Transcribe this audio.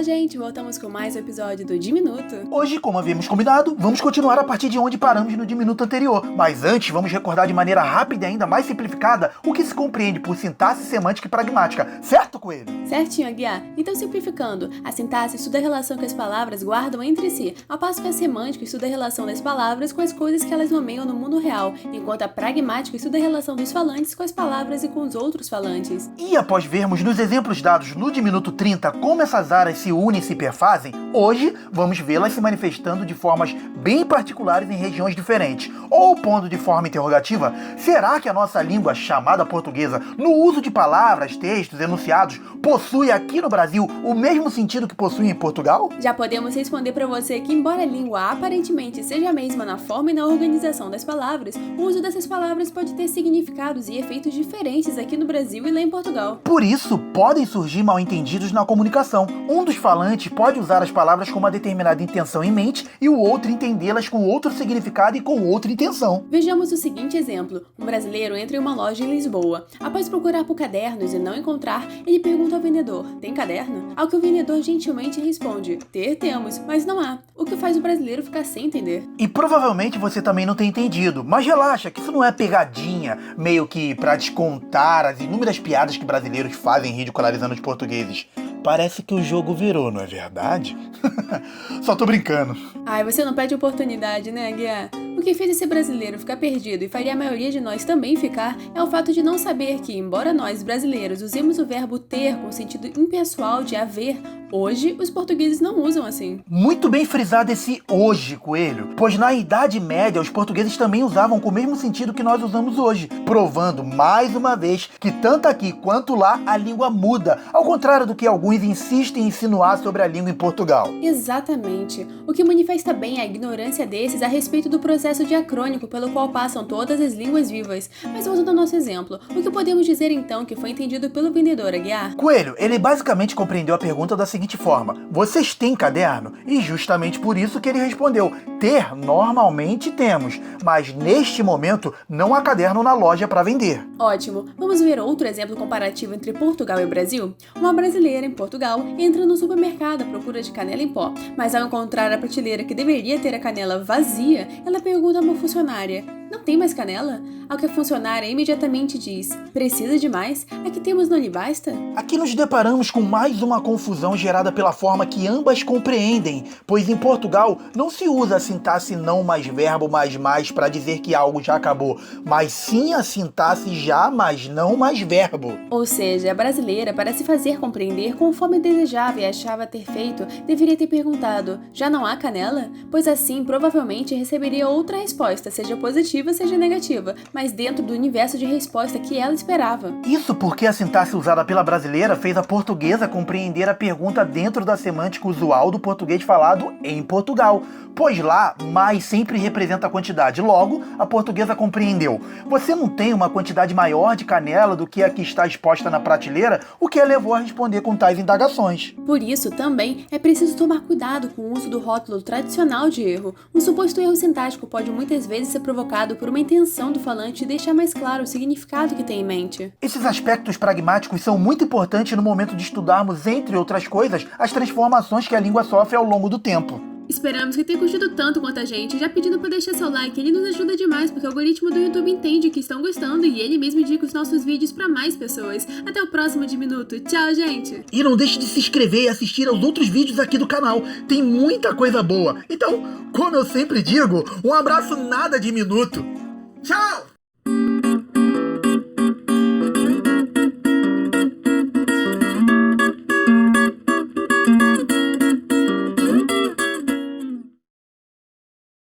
Olá, gente! Voltamos com mais um episódio do Diminuto. Hoje, como havíamos combinado, vamos continuar a partir de onde paramos no diminuto anterior. Mas antes, vamos recordar de maneira rápida e ainda mais simplificada o que se compreende por sintaxe, semântica e pragmática. Certo, Coelho? Certinho, Aguiar. Então, simplificando, a sintaxe estuda a relação que as palavras guardam entre si, ao passo que a semântica estuda a relação das palavras com as coisas que elas nomeiam no mundo real, enquanto a pragmática estuda a relação dos falantes com as palavras e com os outros falantes. E após vermos nos exemplos dados no diminuto 30 como essas áreas se unem e se perfazem, hoje vamos vê-las se manifestando de formas bem particulares em regiões diferentes. Ou pondo de forma interrogativa, será que a nossa língua, chamada portuguesa, no uso de palavras, textos, enunciados, possui aqui no Brasil o mesmo sentido que possui em Portugal? Já podemos responder para você que, embora a língua aparentemente seja a mesma na forma e na organização das palavras, o uso dessas palavras pode ter significados e efeitos diferentes aqui no Brasil e lá em Portugal. Por isso, podem surgir mal-entendidos na comunicação. Um dos falantes pode usar as palavras com uma determinada intenção em mente e o outro entendê-las com outro significado e com outra intenção. Vejamos o seguinte exemplo. Um brasileiro entra em uma loja em Lisboa. Após procurar por cadernos e não encontrar, ele pergunta ao vendedor: tem caderno? Ao que o vendedor gentilmente responde: temos, mas não há. O que faz o brasileiro ficar sem entender. E provavelmente você também não tem entendido, mas relaxa, que isso não é pegadinha, meio que pra descontar as inúmeras piadas que brasileiros fazem ridicularizando os portugueses. Parece que o jogo virou, não é verdade? Só tô brincando. Ai, você não perde oportunidade, né, Aguiar? O que fez esse brasileiro ficar perdido e faria a maioria de nós também ficar é o fato de não saber que, embora nós, brasileiros, usemos o verbo ter com sentido impessoal de haver, hoje os portugueses não usam assim. Muito bem frisado esse hoje, Coelho, pois na Idade Média os portugueses também usavam com o mesmo sentido que nós usamos hoje, provando mais uma vez que tanto aqui quanto lá a língua muda, ao contrário do que alguns insistem em insinuar sobre a língua em Portugal. Exatamente. O que manifesta bem a ignorância desses a respeito do processo diacrônico pelo qual passam todas as línguas vivas. Mas voltando ao nosso exemplo, o que podemos dizer então que foi entendido pelo vendedor, Aguiar? Coelho, ele basicamente compreendeu a pergunta da seguinte forma: vocês têm caderno? E justamente por isso que ele respondeu: ter, normalmente temos, mas neste momento não há caderno na loja para vender. Ótimo. Vamos ver outro exemplo comparativo entre Portugal e Brasil? Uma brasileira em Portugal entra no supermercado à procura de canela em pó, mas ao encontrar a prateleira que deveria ter a canela vazia, ela pergunta a uma funcionária: não tem mais canela? Ao que a funcionária imediatamente diz: precisa de mais? A que temos não lhe basta? Aqui nos deparamos com mais uma confusão gerada pela forma que ambas compreendem, pois em Portugal não se usa a sintaxe não mais verbo mais para dizer que algo já acabou, mas sim a sintaxe já mais não mais verbo. Ou seja, a brasileira, para se fazer compreender conforme desejava e achava ter feito, deveria ter perguntado: já não há canela? Pois assim provavelmente receberia outra resposta, seja positiva, seja negativa, mas dentro do universo de resposta que ela esperava. Isso porque a sintaxe usada pela brasileira fez a portuguesa compreender a pergunta dentro da semântica usual do português falado em Portugal, pois lá mais sempre representa a quantidade. Logo, a portuguesa compreendeu: você não tem uma quantidade maior de canela do que a que está exposta na prateleira, o que a levou a responder com tais indagações. Por isso, também é preciso tomar cuidado com o uso do rótulo tradicional de erro. Um suposto erro sintático pode muitas vezes ser provocado por uma intenção do falante de deixar mais claro o significado que tem em mente. Esses aspectos pragmáticos são muito importantes no momento de estudarmos, entre outras coisas, as transformações que a língua sofre ao longo do tempo. Esperamos que tenha curtido tanto quanto a gente. Já pedindo para deixar seu like, ele nos ajuda demais, porque o algoritmo do YouTube entende que estão gostando e ele mesmo indica os nossos vídeos para mais pessoas. Até o próximo Diminuto. Tchau, gente! E não deixe de se inscrever e assistir aos outros vídeos aqui do canal. Tem muita coisa boa. Então, como eu sempre digo, um abraço nada diminuto. Tchau!